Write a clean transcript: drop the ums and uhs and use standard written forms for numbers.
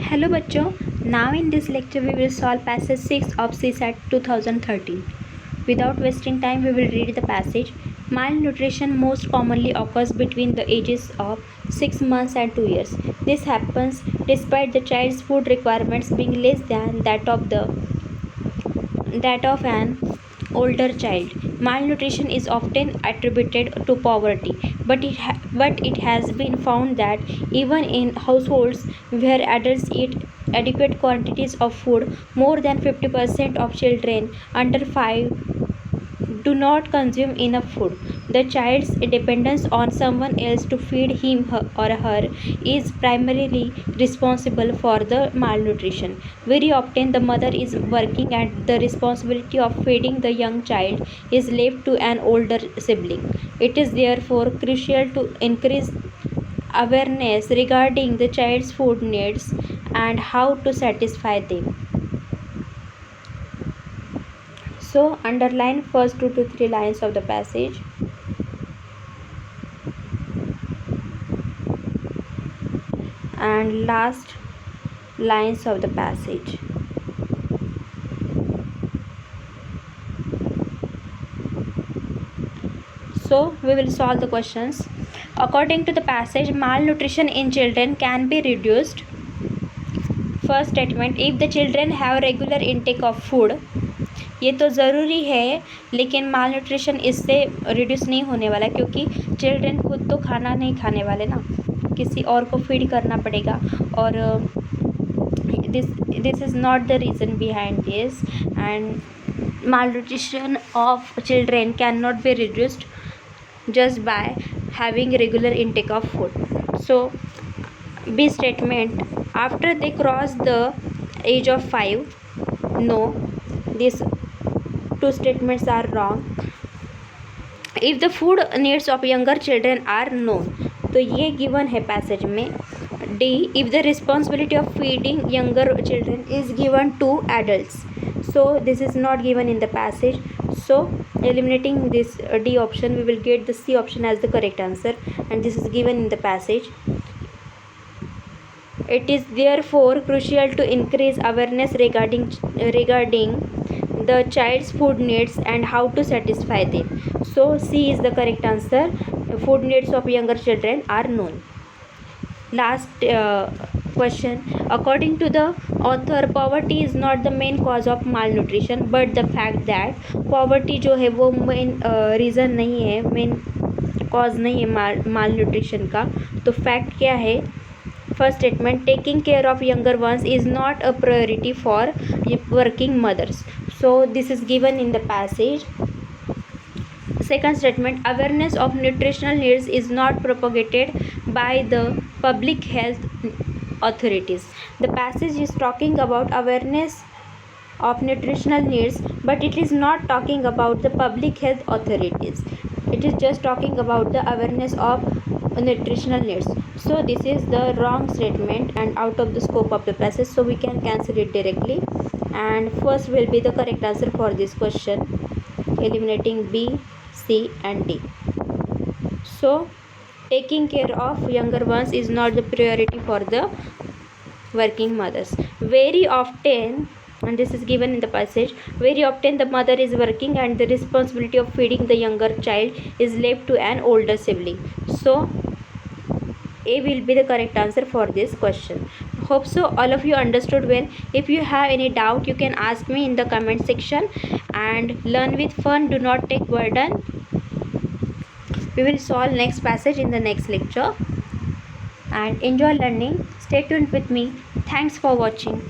Hello बच्चों, now in this lecture we will solve passage 6 of CSAT 2013. Without wasting time we will read the passage. Malnutrition most commonly occurs between the ages of 6 months and 2 years. This happens despite the child's food requirements being less than that of an older child. Malnutrition is often attributed to poverty, but it has been found that even in households where adults eat adequate quantities of food, more than 50% of children under 5 do not consume enough food. The child's dependence on someone else to feed him or her is primarily responsible for the malnutrition. Very often, the mother is working and the responsibility of feeding the young child is left to an older sibling. It is therefore crucial to increase awareness regarding the child's food needs and how to satisfy them. So underline first 2 to 3 lines of the passage. And last lines of the passage. So we will solve the questions. According to the passage, malnutrition in children can be reduced. First statement, if the children have regular intake of food, ये तो ज़रूरी है, लेकिन माल इससे reduce नहीं होने वाला, क्योंकि चिल्ड्रन खुद तो खाना नहीं खाने वाले ना, किसी और को फीड करना पड़ेगा. और this is not the reason behind this, and malnutrition of children cannot be reduced just by having regular intake of food. So B statement, after they cross the age of 5, no, these two statements are wrong. If the food needs of younger children are known, तो ये given है passage में. D, if the responsibility of feeding younger children is given to adults, so this is not given in the passage. So eliminating this D option, we will get the C option as the correct answer, and this is given in the passage. It is therefore crucial to increase awareness regarding the child's food needs and how to satisfy them. So C is the correct answer. Food needs of younger children are known. Last question, according to the author, poverty is not the main cause of malnutrition, but the fact that poverty जो है वो main reason नहीं है, main cause नहीं है malnutrition का. तो fact क्या है? First statement, taking care of younger ones is not a priority for working mothers. So this is given in the passage. Second statement, awareness of nutritional needs is not propagated by the public health authorities. The passage is talking about awareness of nutritional needs, but it is not talking about the public health authorities. It is just talking about the awareness of nutritional needs. So this is the wrong statement and out of the scope of the passage, so we can cancel it directly, and first will be the correct answer for this question, eliminating B, C and D. So taking care of younger ones is not the priority for the working mothers. Very often, and this is given in the passage, very often the mother is working and the responsibility of feeding the younger child is left to an older sibling. So A will be the correct answer for this question. Hope so all of you understood well. If you have any doubt, you can ask me in the comment section. And learn with fun, do not take burden. We will solve next passage in the next lecture, and enjoy learning. Stay tuned with me. Thanks for watching.